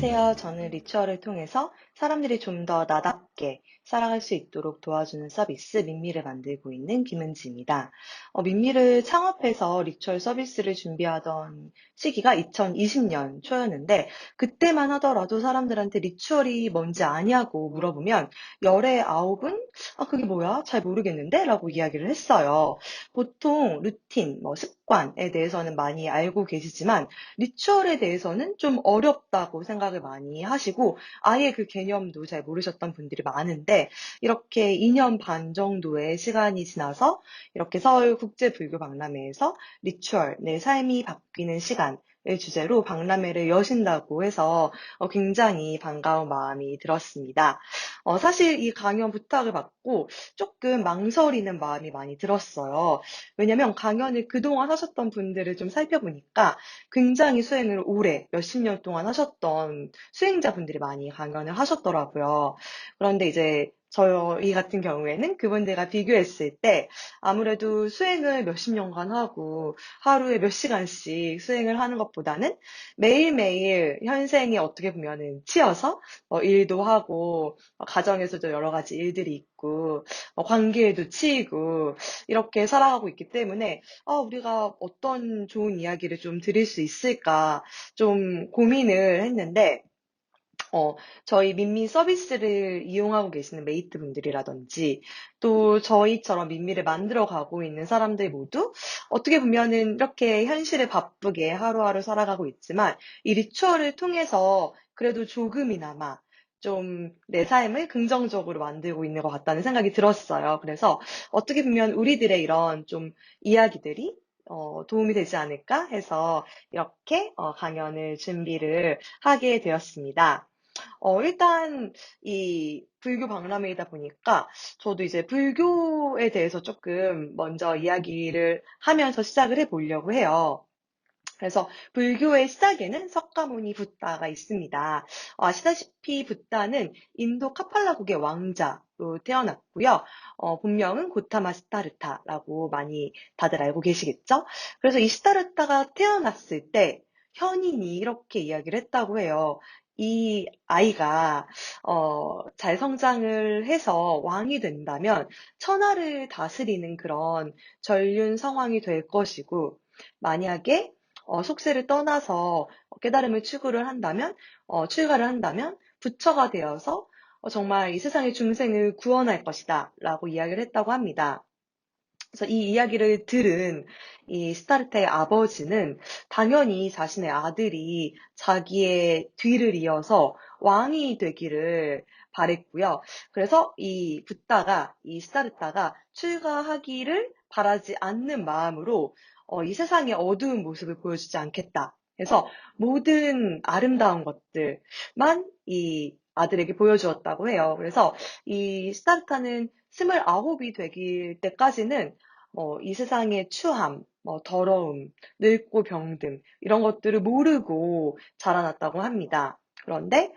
안녕하세요. 저는 리추얼을 통해서 사람들이 좀 더 나답게 살아갈 수 있도록 도와주는 서비스 민미를 만들고 있는 김은지입니다. 민미를 창업해서 리추얼 서비스를 준비하던 시기가 2020년 초였는데 그때만 하더라도 사람들한테 리추얼이 뭔지 아냐고 물어보면 열의 아홉은 그게 뭐야? 잘 모르겠는데? 라고 이야기를 했어요. 보통 루틴, 습관에 대해서는 많이 알고 계시지만 리추얼에 대해서는 좀 어렵다고 생각을 많이 하시고 아예 그 개념도 잘 모르셨던 분들이 많은데 이렇게 2년 반 정도의 시간이 지나서 이렇게 서울국제불교박람회에서 리추얼, 내 삶이 바뀌는 시간을 주제로 박람회를 여신다고 해서 굉장히 반가운 마음이 들었습니다. 사실 이 강연 부탁을 받고 조금 망설이는 마음이 많이 들었어요. 왜냐면 강연을 그동안 하셨던 분들을 좀 살펴보니까 굉장히 수행을 오래 몇십 년 동안 하셨던 수행자분들이 많이 강연을 하셨더라고요. 그런데 이제 저희 같은 경우에는 그분들과 비교했을 때 아무래도 수행을 몇십 년간 하고 하루에 몇 시간씩 수행을 하는 것보다는 매일매일 현생에 어떻게 보면은 치여서 일도 하고 가정에서도 여러 가지 일들이 있고 관계에도 치이고 이렇게 살아가고 있기 때문에 우리가 어떤 좋은 이야기를 좀 드릴 수 있을까 좀 고민을 했는데, 저희 민미 서비스를 이용하고 계시는 메이트 분들이라든지, 또 저희처럼 민미를 만들어 가고 있는 사람들 모두 어떻게 보면은 이렇게 현실에 바쁘게 하루하루 살아가고 있지만, 이 리추얼을 통해서 그래도 조금이나마 좀 내 삶을 긍정적으로 만들고 있는 것 같다는 생각이 들었어요. 그래서 어떻게 보면 우리들의 이런 좀 이야기들이 도움이 되지 않을까 해서 이렇게 강연을 준비를 하게 되었습니다. 일단 이 불교 박람회이다 보니까 저도 이제 불교에 대해서 조금 먼저 이야기를 하면서 시작을 해 보려고 해요. 그래서 불교의 시작에는 석가모니 붓다가 있습니다. 아시다시피 붓다는 인도 카팔라국의 왕자로 태어났고요. 본명은 고타마 시타르타라고 많이 다들 알고 계시겠죠? 그래서 이 시타르타가 태어났을 때 현인이 이렇게 이야기를 했다고 해요. 이 아이가 잘 성장을 해서 왕이 된다면 천하를 다스리는 그런 전륜 성왕이 될 것이고 만약에 속세를 떠나서 깨달음을 출가를 한다면 부처가 되어서 정말 이 세상의 중생을 구원할 것이다 라고 이야기를 했다고 합니다. 그래서 이 이야기를 들은 이 스타르타의 아버지는 당연히 자신의 아들이 자기의 뒤를 이어서 왕이 되기를 바랬고요. 그래서 이 스타르타가 출가하기를 바라지 않는 마음으로 이 세상의 어두운 모습을 보여주지 않겠다. 그래서 모든 아름다운 것들만 이 아들에게 보여주었다고 해요. 그래서 이 스타르타는 29이 되길 때까지는 이 세상의 추함, 더러움, 늙고 병듦 이런 것들을 모르고 자라났다고 합니다. 그런데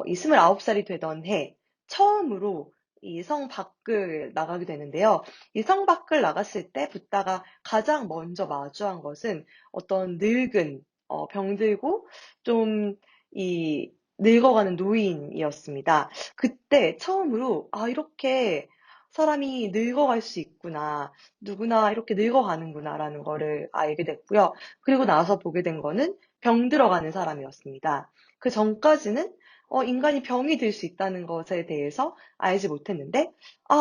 이 29살이 되던 해 처음으로 이 성 밖을 나가게 되는데요. 이 성 밖을 나갔을 때 붓다가 가장 먼저 마주한 것은 어떤 늙은 병들고 좀 이 늙어가는 노인이었습니다. 그때 처음으로 이렇게 사람이 늙어갈 수 있구나. 누구나 이렇게 늙어가는구나라는 거를 알게 됐고요. 그리고 나서 보게 된 거는 병들어가는 사람이었습니다. 그 전까지는 인간이 병이 들 수 있다는 것에 대해서 알지 못했는데,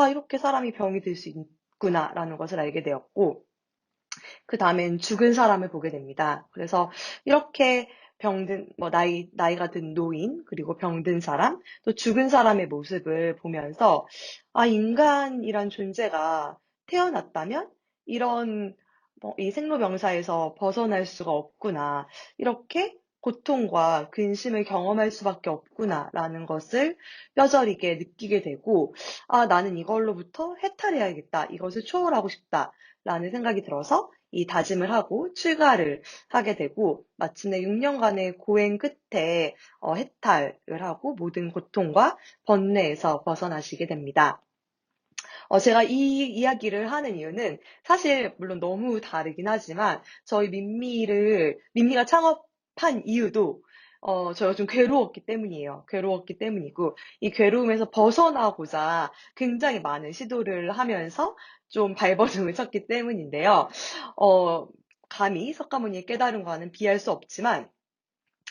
이렇게 사람이 병이 들 수 있구나라는 것을 알게 되었고, 그 다음엔 죽은 사람을 보게 됩니다. 그래서 이렇게 나이가 든 노인, 그리고 병든 사람, 또 죽은 사람의 모습을 보면서, 인간이란 존재가 태어났다면 이런, 이 생로병사에서 벗어날 수가 없구나. 이렇게 고통과 근심을 경험할 수밖에 없구나라는 것을 뼈저리게 느끼게 되고, 나는 이걸로부터 해탈해야겠다. 이것을 초월하고 싶다. 라는 생각이 들어서 이 다짐을 하고 출가를 하게 되고 마침내 6년간의 고행 끝에 해탈을 하고 모든 고통과 번뇌에서 벗어나시게 됩니다. 제가 이 이야기를 하는 이유는 사실 물론 너무 다르긴 하지만 저희 민미가 창업한 이유도 저희가 좀 괴로웠기 때문이에요. 괴로웠기 때문이고, 이 괴로움에서 벗어나고자 굉장히 많은 시도를 하면서 좀 발버둥을 쳤기 때문인데요. 어, 감히 석가모니의 깨달음과는 비할 수 없지만,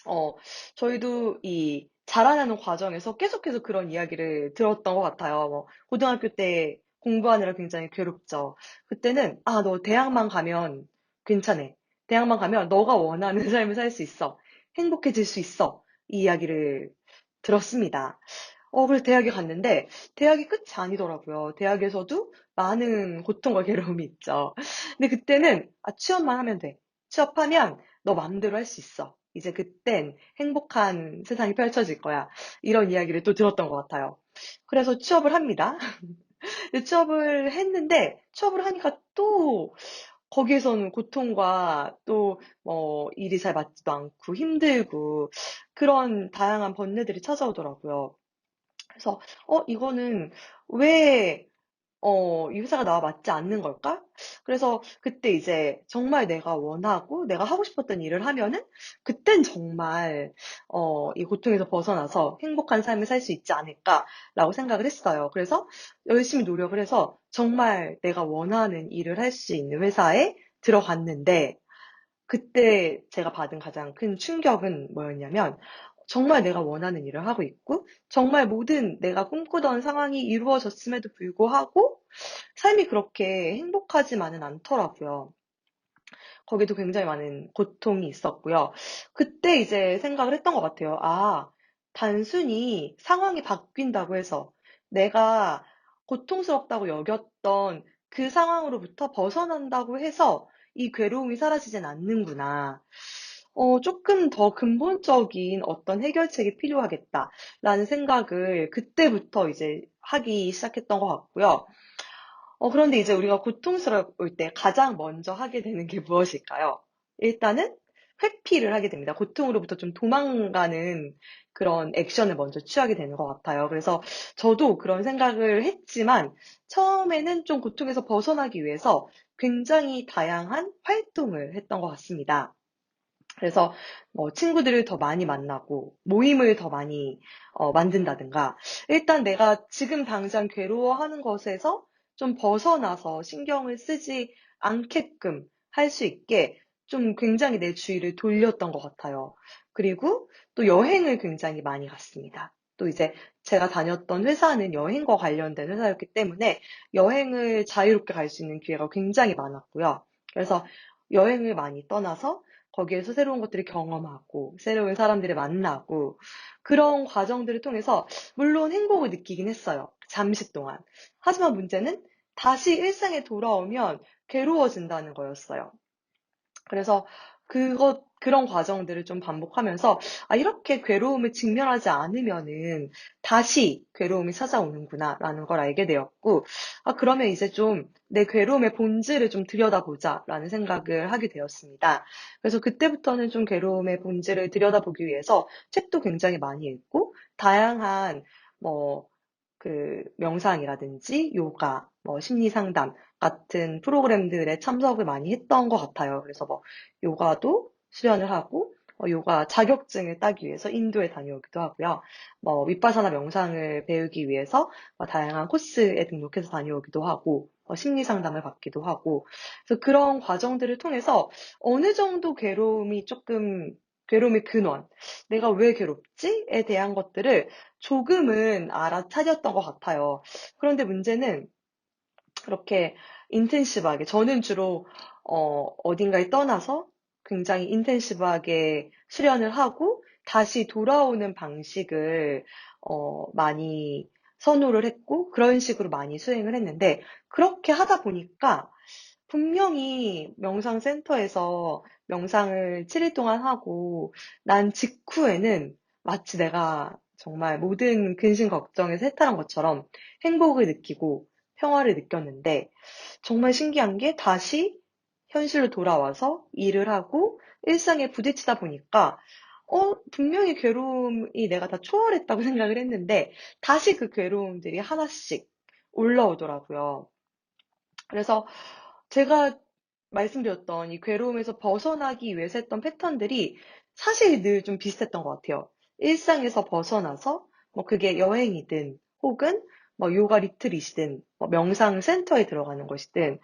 어, 저희도 이 자라나는 과정에서 계속해서 그런 이야기를 들었던 것 같아요. 뭐, 고등학교 때 공부하느라 굉장히 괴롭죠. 그때는, 아, 너 대학만 가면 괜찮아. 대학만 가면 너가 원하는 삶을 살 수 있어. 행복해질 수 있어. 이 이야기를 들었습니다. 그래서 대학에 갔는데, 대학이 끝이 아니더라고요. 대학에서도 많은 고통과 괴로움이 있죠. 근데 그때는, 아, 취업만 하면 돼. 취업하면 너 마음대로 할 수 있어. 이제 그땐 행복한 세상이 펼쳐질 거야. 이런 이야기를 또 들었던 것 같아요. 그래서 취업을 합니다. 근데 취업을 했는데, 취업을 하니까 또 거기에서는 고통과 또 일이 잘 맞지도 않고 힘들고 그런 다양한 번뇌들이 찾아오더라고요. 그래서 이거는 왜 이 회사가 나와 맞지 않는 걸까? 그래서 그때 이제 정말 내가 원하고 내가 하고 싶었던 일을 하면은 그땐 정말 이 고통에서 벗어나서 행복한 삶을 살 수 있지 않을까라고 생각을 했어요. 그래서 열심히 노력을 해서 정말 내가 원하는 일을 할 수 있는 회사에 들어갔는데 그때 제가 받은 가장 큰 충격은 뭐였냐면 정말 내가 원하는 일을 하고 있고 정말 모든 내가 꿈꾸던 상황이 이루어졌음에도 불구하고 삶이 그렇게 행복하지만은 않더라고요. 거기도 굉장히 많은 고통이 있었고요. 그때 이제 생각을 했던 것 같아요. 아, 단순히 상황이 바뀐다고 해서 내가 고통스럽다고 여겼던 그 상황으로부터 벗어난다고 해서 이 괴로움이 사라지진 않는구나. 조금 더 근본적인 어떤 해결책이 필요하겠다라는 생각을 그때부터 이제 하기 시작했던 것 같고요. 그런데 이제 우리가 고통스러울 때 가장 먼저 하게 되는 게 무엇일까요? 일단은 회피를 하게 됩니다. 고통으로부터 좀 도망가는 그런 액션을 먼저 취하게 되는 것 같아요. 그래서 저도 그런 생각을 했지만 처음에는 좀 고통에서 벗어나기 위해서 굉장히 다양한 활동을 했던 것 같습니다. 그래서 뭐 친구들을 더 많이 만나고 모임을 더 많이 만든다든가 일단 내가 지금 당장 괴로워하는 것에서 좀 벗어나서 신경을 쓰지 않게끔 할 수 있게 좀 굉장히 내 주의를 돌렸던 것 같아요. 그리고 또 여행을 굉장히 많이 갔습니다. 또 이제 제가 다녔던 회사는 여행과 관련된 회사였기 때문에 여행을 자유롭게 갈 수 있는 기회가 굉장히 많았고요. 그래서 여행을 많이 떠나서 거기에서 새로운 것들을 경험하고, 새로운 사람들을 만나고, 그런 과정들을 통해서, 물론 행복을 느끼긴 했어요. 잠시 동안. 하지만 문제는 다시 일상에 돌아오면 괴로워진다는 거였어요. 그래서 그런 과정들을 좀 반복하면서, 아, 이렇게 괴로움을 직면하지 않으면은 다시 괴로움이 찾아오는구나, 라는 걸 알게 되었고, 아, 그러면 이제 좀 내 괴로움의 본질을 좀 들여다보자, 라는 생각을 하게 되었습니다. 그래서 그때부터는 좀 괴로움의 본질을 들여다보기 위해서 책도 굉장히 많이 읽고, 다양한, 뭐, 명상이라든지 요가, 심리 상담 같은 프로그램들에 참석을 많이 했던 것 같아요. 그래서 요가도 수련을 하고, 요가 자격증을 따기 위해서 인도에 다녀오기도 하고요. 위파사나 명상을 배우기 위해서 다양한 코스에 등록해서 다녀오기도 하고, 심리 상담을 받기도 하고, 그래서 그런 과정들을 통해서 어느 정도 괴로움의 근원, 내가 왜 괴롭지?에 대한 것들을 조금은 알아차렸던 것 같아요. 그런데 문제는 그렇게 인텐시브하게, 저는 주로, 어딘가에 떠나서 굉장히 인텐시브하게 수련을 하고 다시 돌아오는 방식을, 많이 선호를 했고, 그런 식으로 많이 수행을 했는데, 그렇게 하다 보니까 분명히 명상센터에서 명상을 7일 동안 하고 난 직후에는 마치 내가 정말 모든 근심 걱정에서 해탈한 것처럼 행복을 느끼고 평화를 느꼈는데 정말 신기한 게 다시 현실로 돌아와서 일을 하고 일상에 부딪히다 보니까 분명히 괴로움이 내가 다 초월했다고 생각을 했는데 다시 그 괴로움들이 하나씩 올라오더라고요. 그래서 제가 말씀드렸던 이 괴로움에서 벗어나기 위해서 했던 패턴들이 사실 늘 좀 비슷했던 것 같아요. 일상에서 벗어나서 뭐 그게 여행이든 혹은 뭐 요가 리트릿이든 뭐 명상 센터에 들어가는 것이든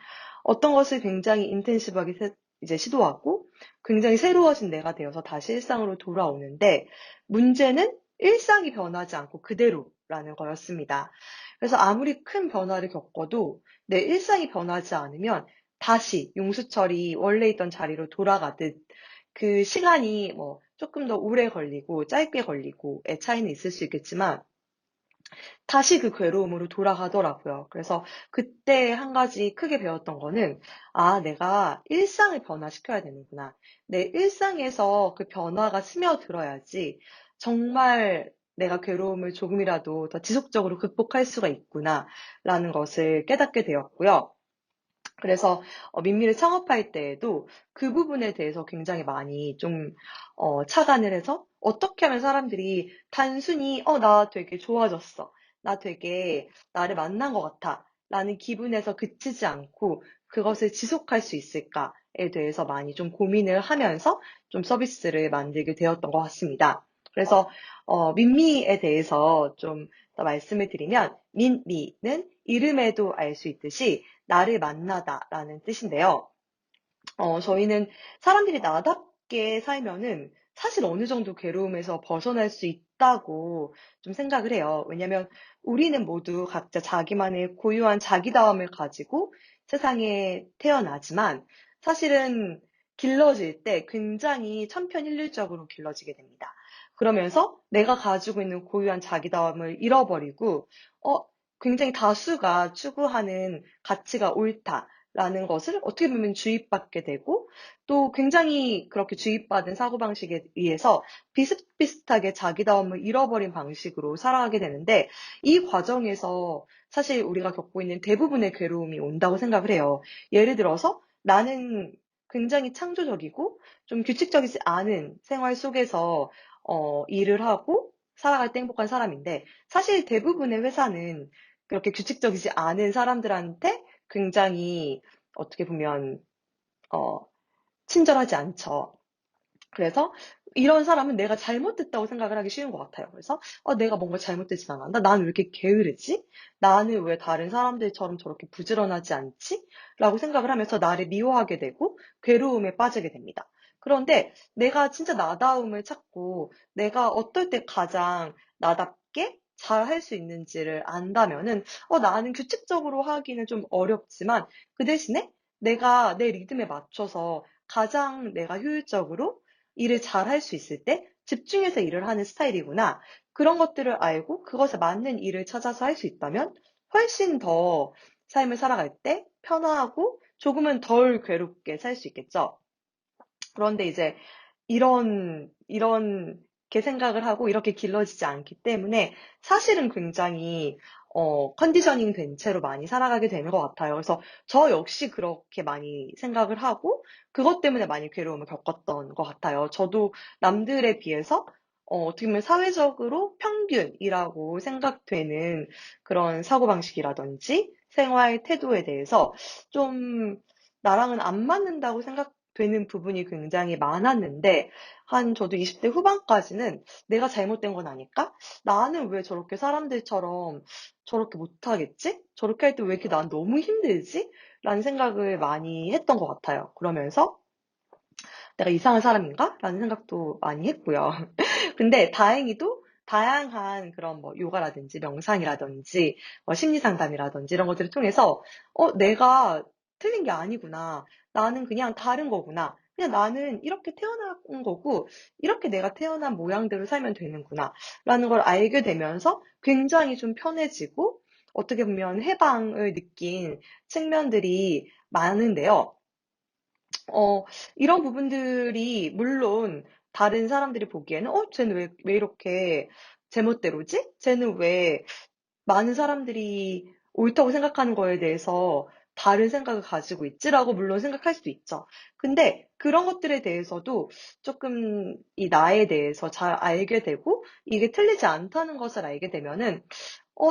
어떤 것을 굉장히 인텐시브하게 이제 시도하고 굉장히 새로워진 내가 되어서 다시 일상으로 돌아오는데 문제는 일상이 변하지 않고 그대로라는 거였습니다. 그래서 아무리 큰 변화를 겪어도 내 일상이 변하지 않으면 다시 용수철이 원래 있던 자리로 돌아가듯 그 시간이 뭐 조금 더 오래 걸리고 짧게 걸리고의 차이는 있을 수 있겠지만 다시 그 괴로움으로 돌아가더라고요. 그래서 그때 한 가지 크게 배웠던 거는, 아, 내가 일상을 변화시켜야 되는구나. 내 일상에서 그 변화가 스며들어야지 정말 내가 괴로움을 조금이라도 더 지속적으로 극복할 수가 있구나, 라는 것을 깨닫게 되었고요. 그래서 민미를 창업할 때에도 그 부분에 대해서 굉장히 많이 좀 착안을 해서 어떻게 하면 사람들이 단순히 나 되게 좋아졌어. 나 되게 나를 만난 것 같아. 라는 기분에서 그치지 않고 그것을 지속할 수 있을까에 대해서 많이 좀 고민을 하면서 좀 서비스를 만들게 되었던 것 같습니다. 그래서 민미에 대해서 좀 더 말씀을 드리면 민미는 이름에도 알 수 있듯이 나를 만나다라는 뜻인데요. 저희는 사람들이 나답게 살면은 사실 어느 정도 괴로움에서 벗어날 수 있다고 좀 생각을 해요. 왜냐면 우리는 모두 각자 자기만의 고유한 자기다움을 가지고 세상에 태어나지만 사실은 길러질 때 굉장히 천편일률적으로 길러지게 됩니다. 그러면서 내가 가지고 있는 고유한 자기다움을 잃어버리고, 어, 굉장히 다수가 추구하는 가치가 옳다. 라는 것을 어떻게 보면 주입받게 되고 또 굉장히 그렇게 주입받은 사고방식에 의해서 비슷비슷하게 자기다움을 잃어버린 방식으로 살아가게 되는데 이 과정에서 사실 우리가 겪고 있는 대부분의 괴로움이 온다고 생각을 해요. 예를 들어서 나는 굉장히 창조적이고 좀 규칙적이지 않은 생활 속에서 일을 하고 살아갈 때 행복한 사람인데 사실 대부분의 회사는 그렇게 규칙적이지 않은 사람들한테 굉장히 어떻게 보면 어, 친절하지 않죠. 그래서 이런 사람은 내가 잘못됐다고 생각을 하기 쉬운 것 같아요. 그래서 내가 뭔가 잘못되진 않았나? 나는 왜 이렇게 게으르지? 나는 왜 다른 사람들처럼 저렇게 부지런하지 않지? 라고 생각을 하면서 나를 미워하게 되고 괴로움에 빠지게 됩니다. 그런데 내가 진짜 나다움을 찾고 내가 어떨 때 가장 나답게 잘 할 수 있는지를 안다면은 나는 규칙적으로 하기는 좀 어렵지만 그 대신에 내가 내 리듬에 맞춰서 가장 내가 효율적으로 일을 잘 할 수 있을 때 집중해서 일을 하는 스타일이구나. 그런 것들을 알고 그것에 맞는 일을 찾아서 할 수 있다면 훨씬 더 삶을 살아갈 때 편하고 조금은 덜 괴롭게 살 수 있겠죠. 그런데 이제 이렇게 생각을 하고 이렇게 길러지지 않기 때문에 사실은 굉장히 컨디셔닝 된 채로 많이 살아가게 되는 것 같아요. 그래서 저 역시 그렇게 많이 생각을 하고 그것 때문에 많이 괴로움을 겪었던 것 같아요. 저도 남들에 비해서 어떻게 보면 사회적으로 평균이라고 생각되는 그런 사고방식이라든지 생활 태도에 대해서 좀 나랑은 안 맞는다고 생각되는 부분이 굉장히 많았는데, 저도 20대 후반까지는 내가 잘못된 건 아닐까? 나는 왜 저렇게 사람들처럼 저렇게 못하겠지? 저렇게 할 때 왜 이렇게 난 너무 힘들지? 라는 생각을 많이 했던 것 같아요. 그러면서 내가 이상한 사람인가? 라는 생각도 많이 했고요. 근데 다행히도 다양한 그런 뭐 요가라든지 명상이라든지 뭐 심리 상담이라든지 이런 것들을 통해서 내가 틀린 게 아니구나. 나는 그냥 다른 거구나. 그냥 나는 이렇게 태어난 거고 이렇게 내가 태어난 모양대로 살면 되는구나. 라는 걸 알게 되면서 굉장히 좀 편해지고 어떻게 보면 해방을 느낀 측면들이 많은데요. 이런 부분들이 물론 다른 사람들이 보기에는 쟤는 왜 이렇게 제멋대로지? 쟤는 왜 많은 사람들이 옳다고 생각하는 거에 대해서 다른 생각을 가지고 있지라고 물론 생각할 수도 있죠. 근데 그런 것들에 대해서도 조금 이 나에 대해서 잘 알게 되고 이게 틀리지 않다는 것을 알게 되면은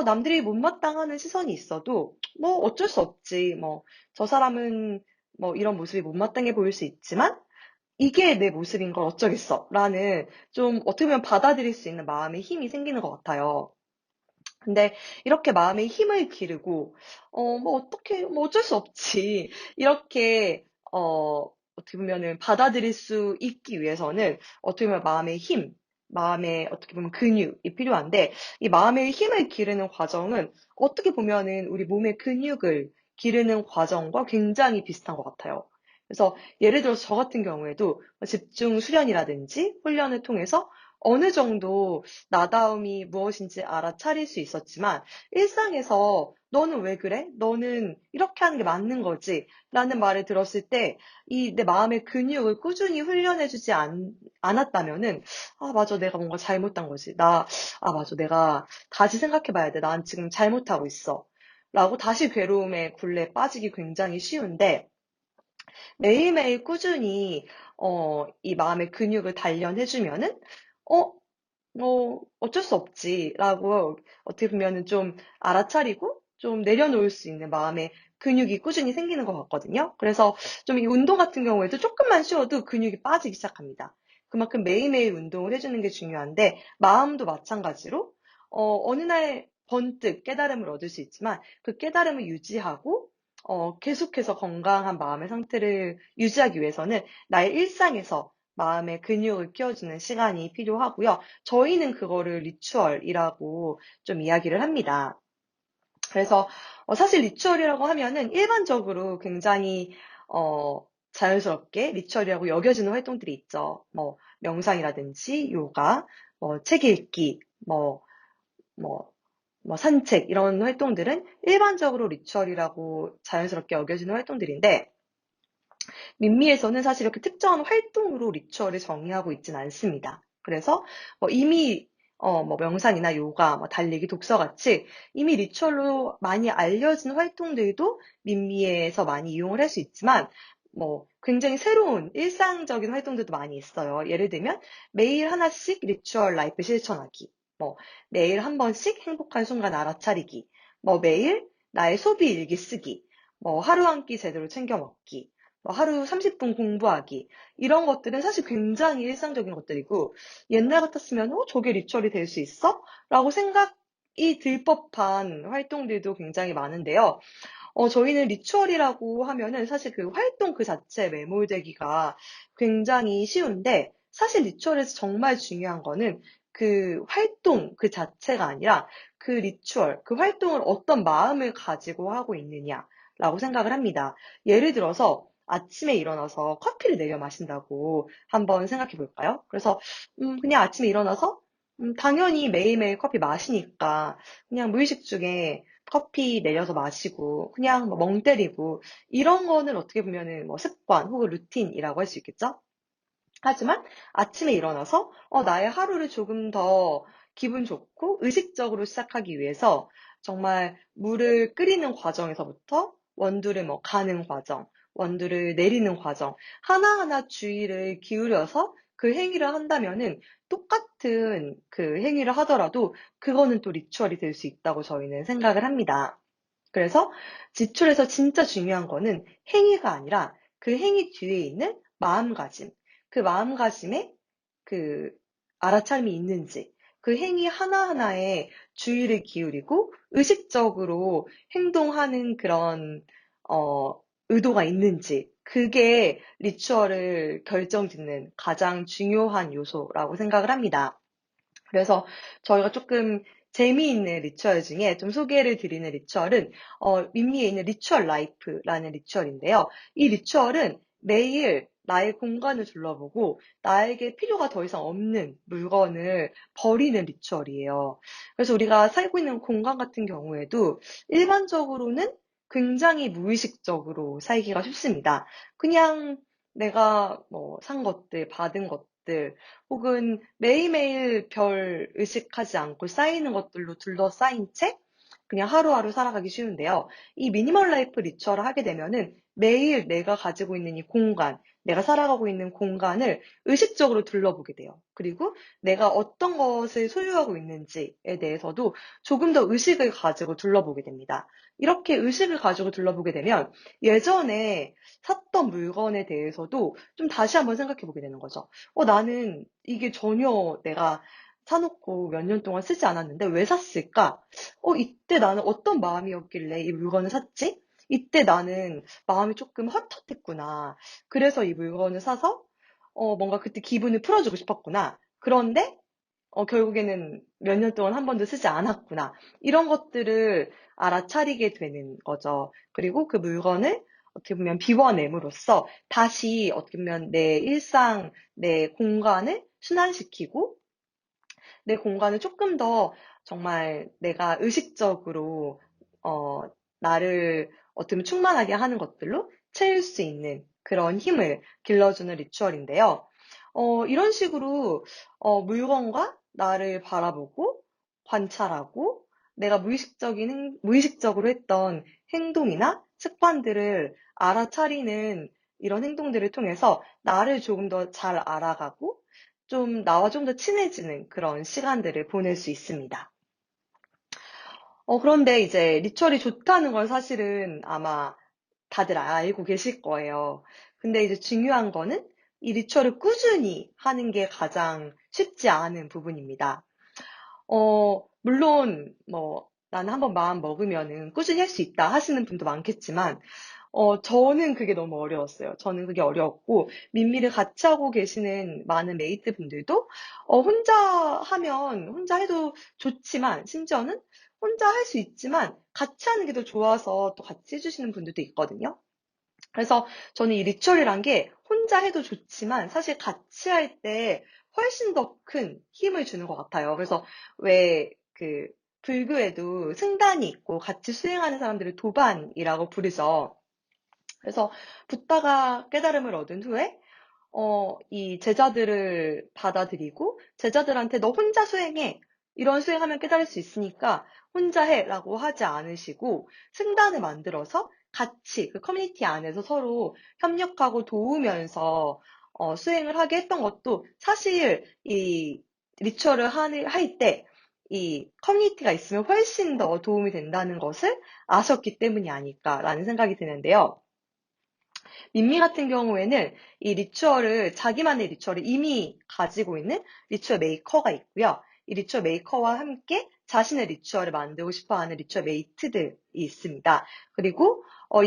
남들이 못마땅하는 시선이 있어도 뭐 어쩔 수 없지. 뭐 저 사람은 뭐 이런 모습이 못마땅해 보일 수 있지만 이게 내 모습인 걸 어쩌겠어 라는 좀 어떻게 보면 받아들일 수 있는 마음의 힘이 생기는 것 같아요. 근데 이렇게 마음의 힘을 기르고 뭐 어떻게 뭐 어쩔 수 없지. 이렇게 어떻게 보면은 받아들일 수 있기 위해서는 어떻게 보면 마음의 힘, 마음의 어떻게 보면 근육이 필요한데 이 마음의 힘을 기르는 과정은 어떻게 보면은 우리 몸의 근육을 기르는 과정과 굉장히 비슷한 것 같아요. 그래서 예를 들어서 저 같은 경우에도 집중 수련이라든지 훈련을 통해서 어느 정도 나다움이 무엇인지 알아차릴 수 있었지만 일상에서 "너는 왜 그래? 너는 이렇게 하는 게 맞는 거지." 라는 말을 들었을 때 이 내 마음의 근육을 꾸준히 훈련해 주지 않았다면은 '아 맞아. 내가 뭔가 잘못한 거지. 맞아. 내가 다시 생각해 봐야 돼. 난 지금 잘못하고 있어.' 라고 다시 괴로움의 굴레에 빠지기 굉장히 쉬운데 매일매일 꾸준히 이 마음의 근육을 단련해 주면은 '어 뭐 어쩔 수 없지.'라고 어떻게 보면은 좀 알아차리고 좀 내려놓을 수 있는 마음의 근육이 꾸준히 생기는 것 같거든요. 그래서 좀 이 운동 같은 경우에도 쪼끔만 쉬어도 근육이 빠지기 시작합니다. 그만큼 매일매일 운동을 해 주는 게 중요한데 마음도 마찬가지로 어느 날 번뜩 깨달음을 얻을 수 있지만 그 깨달음을 유지하고 계속해서 건강한 마음의 상태를 유지하기 위해서는 나의 일상에서 마음의 근육을 키워주는 시간이 필요하고요. 저희는 그거를 리추얼이라고 좀 이야기를 합니다. 그래서 사실 리추얼이라고 하면은 일반적으로 굉장히 자연스럽게 리추얼이라고 여겨지는 활동들이 있죠. 뭐 명상이라든지 요가, 책 읽기, 뭐 산책 이런 활동들은 일반적으로 리추얼이라고 자연스럽게 여겨지는 활동들인데 민미에서는 사실 이렇게 특정한 활동으로 리추얼을 정의하고 있지는 않습니다. 그래서 이미 뭐 명상이나 요가, 뭐 달리기, 독서 같이 이미 리추얼로 많이 알려진 활동들도 민미에서 많이 이용을 할 수 있지만 굉장히 새로운 일상적인 활동들도 많이 있어요. 예를 들면 매일 하나씩 리추얼 라이프 실천하기, 매일 한 번씩 행복한 순간 알아차리기, 매일 나의 소비 일기 쓰기, 하루 한 끼 제대로 챙겨 먹기, 하루 30분 공부하기 이런 것들은 사실 굉장히 일상적인 것들이고 옛날 같았으면 저게 리추얼이 될 수 있어? 라고 생각이 들 법한 활동들도 굉장히 많은데요. 저희는 리추얼이라고 하면은 사실 그 활동 그 자체에 매몰되기가 굉장히 쉬운데 사실 리추얼에서 정말 중요한 거는 그 활동 그 자체가 아니라 그 리추얼, 그 활동을 어떤 마음을 가지고 하고 있느냐라고 생각을 합니다. 예를 들어서 아침에 일어나서 커피를 내려 마신다고 한번 생각해 볼까요? 그래서 그냥 아침에 일어나서 당연히 매일매일 커피 마시니까 그냥 무의식 중에 커피 내려서 마시고 그냥 멍 때리고 이런 거는 어떻게 보면은 습관 혹은 루틴이라고 할 수 있겠죠? 하지만 아침에 일어나서 나의 하루를 조금 더 기분 좋고 의식적으로 시작하기 위해서 정말 물을 끓이는 과정에서부터 원두를 가는 과정, 원두를 내리는 과정, 하나하나 주의를 기울여서 그 행위를 한다면은 똑같은 그 행위를 하더라도 그거는 또 리추얼이 될 수 있다고 저희는 생각을 합니다. 그래서 지출에서 진짜 중요한 거는 행위가 아니라 그 행위 뒤에 있는 마음가짐, 그 마음가짐에 그 알아차림이 있는지, 그 행위 하나하나에 주의를 기울이고 의식적으로 행동하는 그런 의도가 있는지, 그게 리추얼을 결정짓는 가장 중요한 요소라고 생각을 합니다. 그래서 저희가 조금 재미있는 리추얼 중에 좀 소개를 드리는 리추얼은 민미에 있는 리추얼 라이프라는 리추얼인데요. 이 리추얼은 매일 나의 공간을 둘러보고 나에게 필요가 더 이상 없는 물건을 버리는 리추얼이에요. 그래서 우리가 살고 있는 공간 같은 경우에도 일반적으로는 굉장히 무의식적으로 살기가 쉽습니다. 그냥 내가 산 것들, 받은 것들, 혹은 매일매일 별 의식하지 않고 쌓이는 것들로 둘러싸인 채 그냥 하루하루 살아가기 쉬운데요. 이 미니멀 라이프 리추얼을 하게 되면은 매일 내가 가지고 있는 이 공간, 내가 살아가고 있는 공간을 의식적으로 둘러보게 돼요. 그리고 내가 어떤 것을 소유하고 있는지에 대해서도 조금 더 의식을 가지고 둘러보게 됩니다. 이렇게 의식을 가지고 둘러보게 되면 예전에 샀던 물건에 대해서도 좀 다시 한번 생각해 보게 되는 거죠. 나는 이게 전혀 내가 사놓고 몇 년 동안 쓰지 않았는데 왜 샀을까? 이때 나는 어떤 마음이었길래 이 물건을 샀지? 이때 나는 마음이 조금 헛헛했구나. 그래서 이 물건을 사서 뭔가 그때 기분을 풀어주고 싶었구나. 그런데 결국에는 몇 년 동안 한 번도 쓰지 않았구나. 이런 것들을 알아차리게 되는 거죠. 그리고 그 물건을 어떻게 보면 비워냄으로써 다시 어떻게 보면 내 일상, 내 공간을 순환시키고 내 공간을 조금 더 정말 내가 의식적으로 어, 나를 어떻게 보면 충만하게 하는 것들로 채울 수 있는 그런 힘을 길러주는 리추얼인데요. 이런 식으로 물건과 나를 바라보고 관찰하고 내가 무의식적으로 했던 행동이나 습관들을 알아차리는 이런 행동들을 통해서 나를 조금 더 잘 알아가고 나와 좀 더 친해지는 그런 시간들을 보낼 수 있습니다. 그런데 이제 리추얼이 좋다는 걸 사실은 아마 다들 알고 계실 거예요. 근데 이제 중요한 거는 이 리추얼을 꾸준히 하는 게 가장 쉽지 않은 부분입니다. 물론, 나는 한번 마음 먹으면은 꾸준히 할 수 있다 하시는 분도 많겠지만, 저는 그게 너무 어려웠어요. 저는 그게 어려웠고, 민미를 같이 하고 계시는 많은 메이트 분들도, 혼자 하면, 혼자 해도 좋지만, 심지어는 혼자 할 수 있지만, 같이 하는 게 더 좋아서 또 같이 해주시는 분들도 있거든요. 그래서 저는 이 리추얼이란 게 혼자 해도 좋지만, 사실 같이 할 때 훨씬 더 큰 힘을 주는 것 같아요. 그래서 왜 불교에도 승단이 있고 같이 수행하는 사람들을 도반이라고 부르죠. 그래서 붓다가 깨달음을 얻은 후에 이 제자들을 받아들이고 제자들한테 너 혼자 수행해. 이런 수행하면 깨달을 수 있으니까 혼자 해라고 하지 않으시고 승단을 만들어서 같이 그 커뮤니티 안에서 서로 협력하고 도우면서 수행을 하게 했던 것도 사실 이 리추얼을 할 때 이 커뮤니티가 있으면 훨씬 더 도움이 된다는 것을 아셨기 때문이 아닐까라는 생각이 드는데요. 민미 같은 경우에는 이 리추얼을, 자기만의 리추얼을 이미 가지고 있는 리추얼 메이커가 있고요. 이 리추얼 메이커와 함께 자신의 리추얼을 만들고 싶어 하는 리추얼 메이트들이 있습니다. 그리고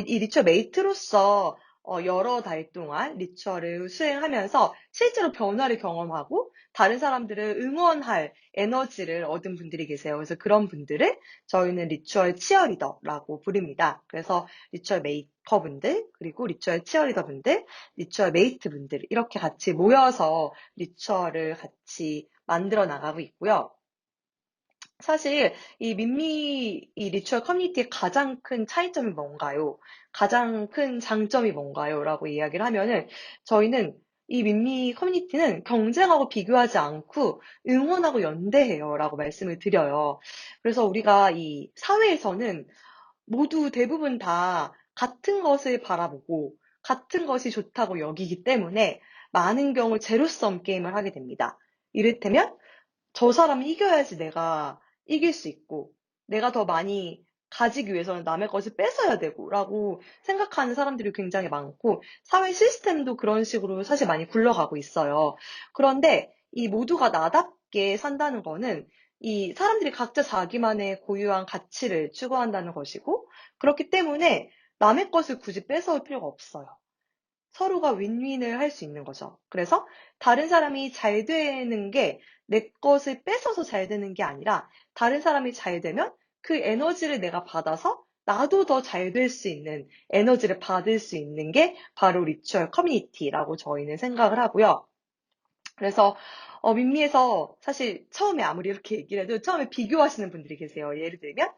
이 리추얼 메이트로서 여러 달 동안 리추얼을 수행하면서 실제로 변화를 경험하고 다른 사람들을 응원할 에너지를 얻은 분들이 계세요. 그래서 그런 분들을 저희는 리추얼 치어리더라고 부릅니다. 그래서 리추얼 메이커분들, 그리고 리추얼 치어리더분들, 리추얼 메이트분들 이렇게 같이 모여서 리추얼을 같이 만들어 나가고 있고요. 사실 이 리추얼 커뮤니티의 가장 큰 차이점이 뭔가요? 가장 큰 장점이 뭔가요? 라고 이야기를 하면은 저희는 이 민미 커뮤니티는 경쟁하고 비교하지 않고 응원하고 연대해요. 라고 말씀을 드려요. 그래서 우리가 이 사회에서는 모두 대부분 다 같은 것을 바라보고 같은 것이 좋다고 여기기 때문에 많은 경우 제로섬 게임을 하게 됩니다. 이를테면 저 사람이 이겨야지 내가 이길 수 있고 내가 더 많이 가지기 위해서는 남의 것을 뺏어야 되고 라고 생각하는 사람들이 굉장히 많고 사회 시스템도 그런 식으로 사실 많이 굴러가고 있어요. 그런데 이 모두가 나답게 산다는 거는 이 사람들이 각자 자기만의 고유한 가치를 추구한다는 것이고 그렇기 때문에 남의 것을 굳이 뺏어올 필요가 없어요. 서로가 윈윈을 할 수 있는 거죠. 그래서 다른 사람이 잘 되는 게 내 것을 뺏어서 잘 되는 게 아니라 다른 사람이 잘 되면 그 에너지를 내가 받아서 나도 더 잘 될 수 있는 에너지를 받을 수 있는 게 바로 리추얼 커뮤니티라고 저희는 생각을 하고요. 그래서 민미에서 사실 처음에 아무리 이렇게 얘기를 해도 처음에 비교하시는 분들이 계세요. 예를 들면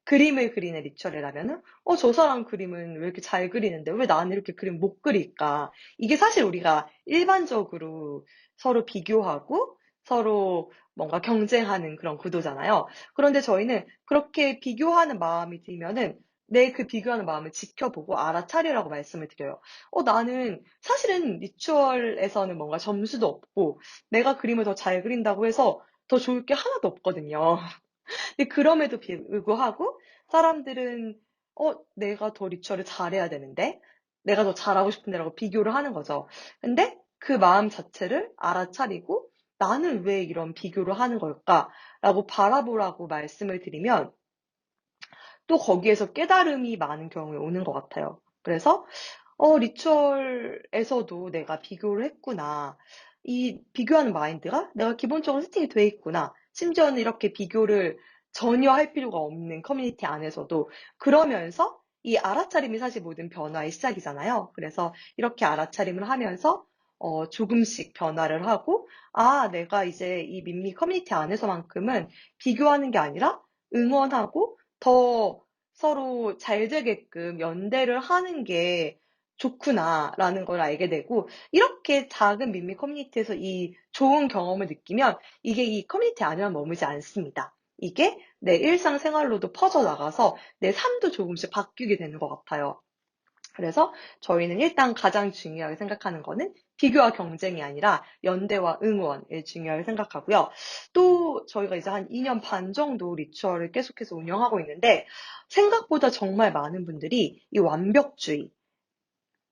그림을 그리는 리처를하면은 저 사람 그림은 왜 이렇게 잘 그리는데 왜 나는 이렇게 그림 못 그릴까? 이게 사실 우리가 일반적으로 서로 비교하고 서로 뭔가 경쟁하는 그런 구도잖아요. 그런데 저희는 그렇게 비교하는 마음이 들면은 내 그 비교하는 마음을 지켜보고 알아차리라고 말씀을 드려요. 나는 사실은 리추얼에서는 뭔가 점수도 없고 내가 그림을 더 잘 그린다고 해서 더 좋을 게 하나도 없거든요. 근데 그럼에도 불구하고 사람들은 내가 더 리추얼을 잘해야 되는데, 내가 더 잘하고 싶은데라고 비교를 하는 거죠. 근데 그 마음 자체를 알아차리고 나는 왜 이런 비교를 하는 걸까라고 바라보라고 말씀을 드리면 또 거기에서 깨달음이 많은 경우에 오는 것 같아요. 그래서 리추얼에서도 내가 비교를 했구나. 이 비교하는 마인드가 내가 기본적으로 세팅이 돼 있구나. 심지어는 이렇게 비교를 전혀 할 필요가 없는 커뮤니티 안에서도 그러면서 이 알아차림이 사실 모든 변화의 시작이잖아요. 그래서 이렇게 알아차림을 하면서 조금씩 변화를 하고, 내가 이제 이 민미 커뮤니티 안에서만큼은 비교하는 게 아니라 응원하고 더 서로 잘 되게끔 연대를 하는 게 좋구나라는 걸 알게 되고, 이렇게 작은 민미 커뮤니티에서 이 좋은 경험을 느끼면 이게 이 커뮤니티 안에만 머무지 않습니다. 이게 내 일상생활로도 퍼져나가서 내 삶도 조금씩 바뀌게 되는 것 같아요. 그래서 저희는 일단 가장 중요하게 생각하는 거는 비교와 경쟁이 아니라 연대와 응원을 중요하게 생각하고요. 또 저희가 이제 한 2년 반 정도 리추얼을 계속해서 운영하고 있는데 생각보다 정말 많은 분들이 이 완벽주의,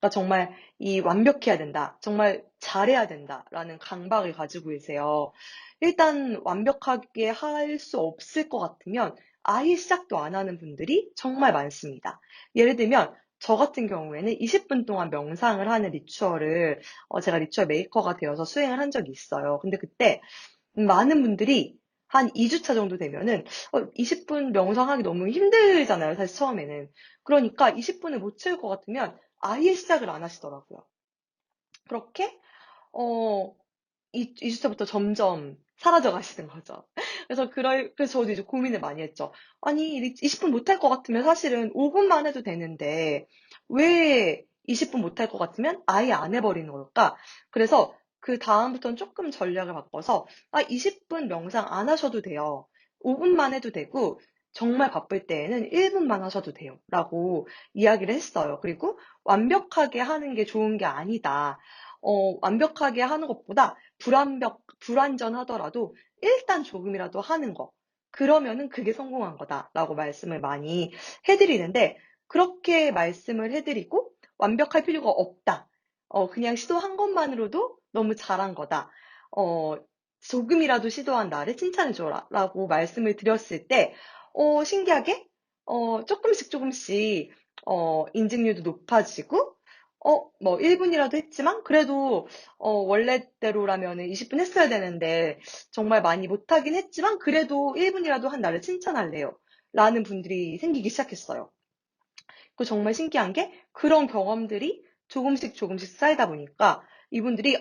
그러니까 정말 이 완벽해야 된다, 정말 잘해야 된다라는 강박을 가지고 계세요. 일단 완벽하게 할 수 없을 것 같으면 아예 시작도 안 하는 분들이 정말 많습니다. 예를 들면 저 같은 경우에는 20분 동안 명상을 하는 리추얼을 제가 리추얼 메이커가 되어서 수행을 한 적이 있어요. 근데 그때 많은 분들이 한 2주차 정도 되면은 20분 명상하기 너무 힘들잖아요, 사실 처음에는. 그러니까 20분을 못 채울 것 같으면 아예 시작을 안 하시더라고요. 그렇게 어 2주차부터 점점 사라져 가시는 거죠. 그래서 저도 이제 고민을 많이 했죠. 아니 20분 못할 것 같으면 사실은 5분만 해도 되는데 왜 20분 못할 것 같으면 아예 안 해 버리는 걸까? 그래서 그다음부터는 조금 전략을 바꿔서 20분 명상 안 하셔도 돼요. 5분만 해도 되고 정말 바쁠 때에는 1분만 하셔도 돼요.'라고 이야기를 했어요. 그리고 "완벽하게 하는 게 좋은 게 아니다. 완벽하게 하는 것보다 불완전하더라도 일단 조금이라도 하는 거. 그러면은 그게 성공한 거다라고 말씀을 많이 해드리는데, 그렇게 말씀을 해드리고 완벽할 필요가 없다. 그냥 시도한 것만으로도 너무 잘한 거다. 어, 조금이라도 시도한 나를 칭찬해줘라. 라고 말씀을 드렸을 때, 신기하게, 조금씩 조금씩, 인증률도 높아지고, 뭐 1분이라도 했지만 그래도 원래대로라면은 20분 했어야 되는데 정말 많이 못하긴 했지만 그래도 1분이라도 한 나를 칭찬할래요. 라는 분들이 생기기 시작했어요. 그 정말 신기한 게 그런 경험들이 조금씩 조금씩 쌓이다 보니까 이분들이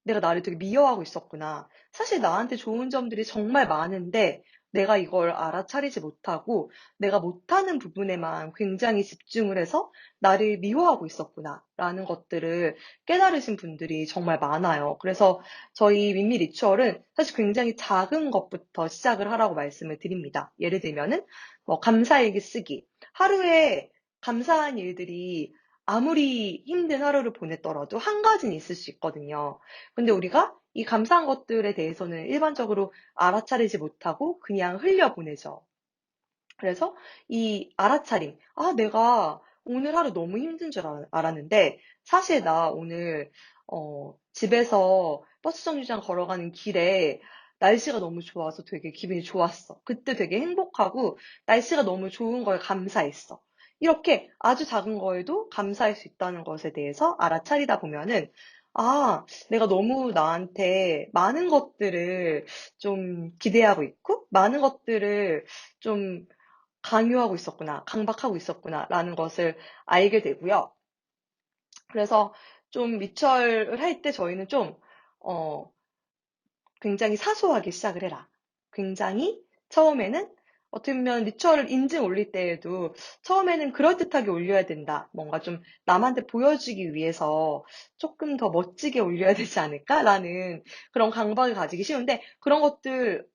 내가 나를 되게 미워하고 있었구나. 사실 나한테 좋은 점들이 정말 많은데 내가 이걸 알아차리지 못하고 내가 못하는 부분에만 굉장히 집중을 해서 나를 미워하고 있었구나. 라는 것들을 깨달으신 분들이 정말 많아요. 그래서 저희 민미 리추얼은 사실 굉장히 작은 것부터 시작을 하라고 말씀을 드립니다. 예를 들면은 뭐 감사일기 쓰기. 하루에 감사한 일들이 아무리 힘든 하루를 보냈더라도 한 가지는 있을 수 있거든요. 근데 우리가 이 감사한 것들에 대해서는 일반적으로 알아차리지 못하고 그냥 흘려보내죠. 그래서 이 알아차림, 내가 오늘 하루 너무 힘든 줄 알았는데, 사실 나 오늘, 집에서 버스 정류장 걸어가는 길에 날씨가 너무 좋아서 되게 기분이 좋았어. 그때 되게 행복하고, 날씨가 너무 좋은 걸 감사했어. 이렇게 아주 작은 거에도 감사할 수 있다는 것에 대해서 알아차리다 보면은, 내가 너무 나한테 많은 것들을 좀 기대하고 있고, 많은 것들을 좀 강요하고 있었구나, 강박하고 있었구나라는 것을 알게 되고요. 그래서 좀 리처를 할 때 저희는 좀, 어, 굉장히 사소하게 시작을 해라. 굉장히 처음에는 어떻게 보면 리처를 인증 올릴 때에도 처음에는 그럴듯하게 올려야 된다. 뭔가 좀 남한테 보여주기 위해서 조금 더 멋지게 올려야 되지 않을까라는 그런 강박을 가지기 쉬운데 그런 것들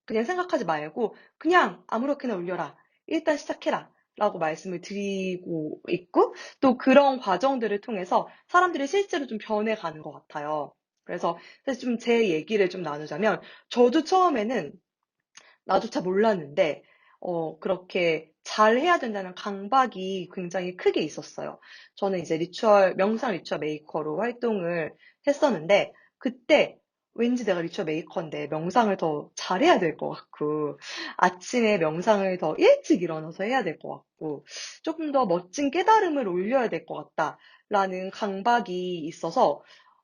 그냥 생각하지 말고 그냥 아무렇게나 올려라. 일단 시작해라. 라고 말씀을 드리고 있고, 또 그런 과정들을 통해서 사람들이 실제로 좀 변해가는 것 같아요. 그래서 사실 좀 제 얘기를 좀 나누자면, 저도 처음에는 나조차 몰랐는데, 그렇게 잘 해야 된다는 강박이 굉장히 크게 있었어요. 저는 이제 명상 리추얼 메이커로 활동을 했었는데, 그때 왠지 내가 리추얼 메이커인데 명상을 더 잘해야 될 것 같고, 아침에 명상을 더 일찍 일어나서 해야 될 것 같고, 조금 더 멋진 깨달음을 올려야 될 것 같다라는 강박이 있어서,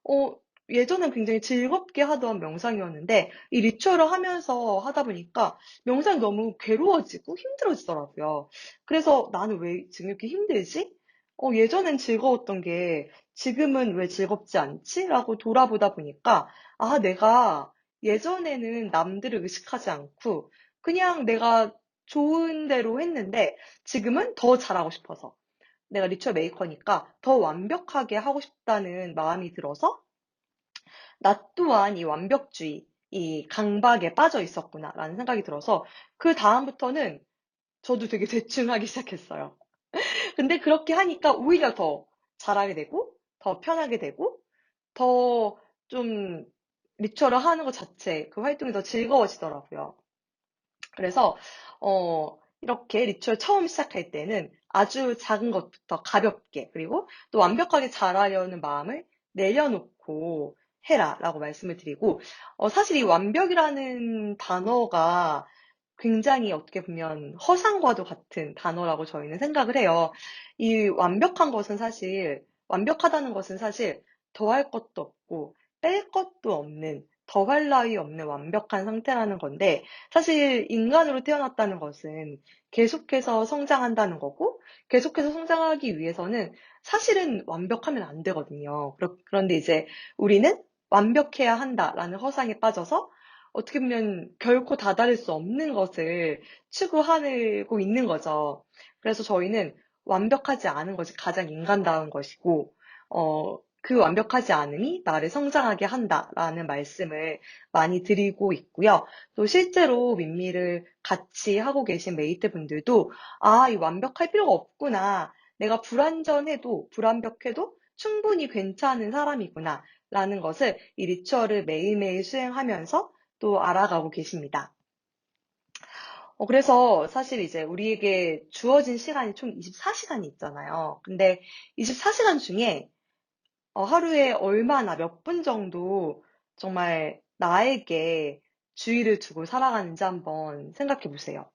어, 예전엔 굉장히 즐겁게 하던 명상이었는데, 이 리추얼을 하면서 하다 보니까 명상이 너무 괴로워지고 힘들어지더라고요. 그래서 나는 왜 지금 이렇게 힘들지? 예전엔 즐거웠던 게 지금은 왜 즐겁지 않지? 라고 돌아보다 보니까, 아, 내가 예전에는 남들을 의식하지 않고 그냥 내가 좋은 대로 했는데 지금은 더 잘하고 싶어서 내가 리처 메이커니까 더 완벽하게 하고 싶다는 마음이 들어서 나 또한 이 완벽주의, 이 강박에 빠져 있었구나라는 생각이 들어서 그 다음부터는 저도 되게 대충 하기 시작했어요. 근데 그렇게 하니까 오히려 더 잘하게 되고, 더 편하게 되고, 더 좀 리처를 하는 것 자체, 그 활동이 더 즐거워지더라고요. 그래서, 이렇게 리추얼 처음 시작할 때는 아주 작은 것부터 가볍게, 그리고 또 완벽하게 잘하려는 마음을 내려놓고 해라 라고 말씀을 드리고, 사실 이 완벽이라는 단어가 굉장히 어떻게 보면 허상과도 같은 단어라고 저희는 생각을 해요. 이 완벽하다는 것은 사실 더할 것도 없고, 뺄 것도 없는, 더할 나위 없는 완벽한 상태라는 건데, 사실 인간으로 태어났다는 것은 계속해서 성장한다는 거고, 계속해서 성장하기 위해서는 사실은 완벽하면 안 되거든요. 그런데 이제 우리는 완벽해야 한다라는 허상에 빠져서 어떻게 보면 결코 다다를 수 없는 것을 추구하고 있는 거죠. 그래서 저희는 완벽하지 않은 것이 가장 인간다운 것이고, 그 완벽하지 않음이 나를 성장하게 한다라는 말씀을 많이 드리고 있고요. 또 실제로 민미를 같이 하고 계신 메이트 분들도, 아, 이 완벽할 필요가 없구나. 내가 불완전해도, 불완벽해도 충분히 괜찮은 사람이구나. 라는 것을 이 리추얼을 매일매일 수행하면서 또 알아가고 계십니다. 그래서 사실 이제 우리에게 주어진 시간이 총 24시간이 있잖아요. 근데 24시간 중에 하루에 얼마나 몇 분 정도 정말 나에게 주의를 두고 살아가는지 한번 생각해 보세요.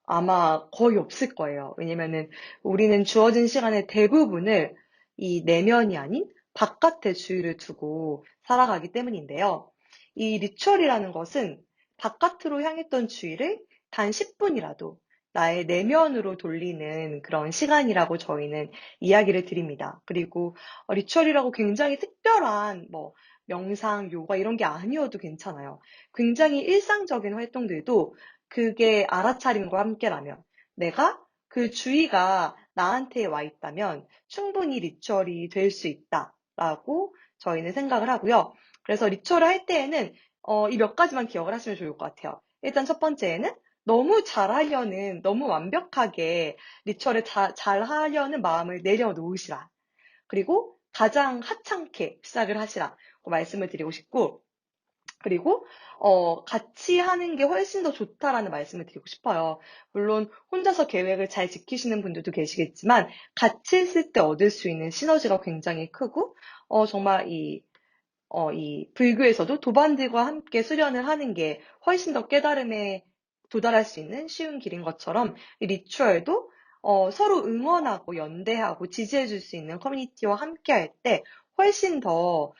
아마 거의 없을 거예요. 왜냐면은 우리는 주어진 시간의 대부분을 이 내면이 아닌 바깥에 주의를 두고 살아가기 때문인데요. 이 리추얼이라는 것은 바깥으로 향했던 주의를 단 10분이라도 나의 내면으로 돌리는 그런 시간이라고 저희는 이야기를 드립니다. 그리고 리추얼이라고 굉장히 특별한 뭐 명상, 요가 이런 게 아니어도 괜찮아요. 굉장히 일상적인 활동들도 그게 알아차림과 함께라면, 내가 그 주의가 나한테 와 있다면 충분히 리추얼이 될 수 있다라고 저희는 생각을 하고요. 그래서 리추얼을 할 때에는 이 몇 가지만 기억을 하시면 좋을 것 같아요. 일단 첫 번째는 너무 잘하려는, 너무 완벽하게 리추얼을 잘 하려는 마음을 내려놓으시라. 그리고 가장 하찮게 시작을 하시라고 말씀을 드리고 싶고, 그리고 같이 하는 게 훨씬 더 좋다라는 말씀을 드리고 싶어요. 물론 혼자서 계획을 잘 지키시는 분들도 계시겠지만 같이 있을 때 얻을 수 있는 시너지가 굉장히 크고 정말 이 불교에서도 도반들과 함께 수련을 하는 게 훨씬 더 깨달음에 도달할 수 있는 쉬운 길인 것처럼 이 리추얼도 서로 응원하고 연대하고 지지해 줄 수 있는 커뮤니티와 함께 할 때 훨씬 더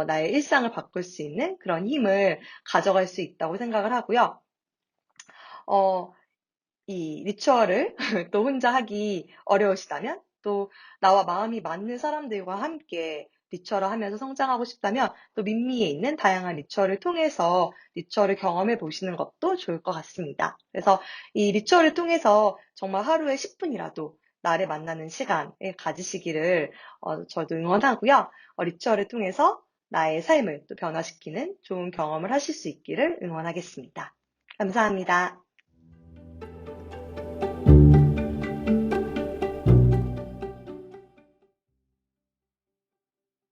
나의 일상을 바꿀 수 있는 그런 힘을 가져갈 수 있다고 생각을 하고요. 어, 이 리추얼을 또 혼자 하기 어려우시다면, 또 나와 마음이 맞는 사람들과 함께 리추얼을 하면서 성장하고 싶다면 또 민미에 있는 다양한 리추얼을 통해서 리추얼을 경험해 보시는 것도 좋을 것 같습니다. 그래서 이 리추얼을 통해서 정말 하루에 10분이라도 나를 만나는 시간을 가지시기를 저도 응원하고요. 리추얼을 통해서 나의 삶을 또 변화시키는 좋은 경험을 하실 수 있기를 응원하겠습니다. 감사합니다.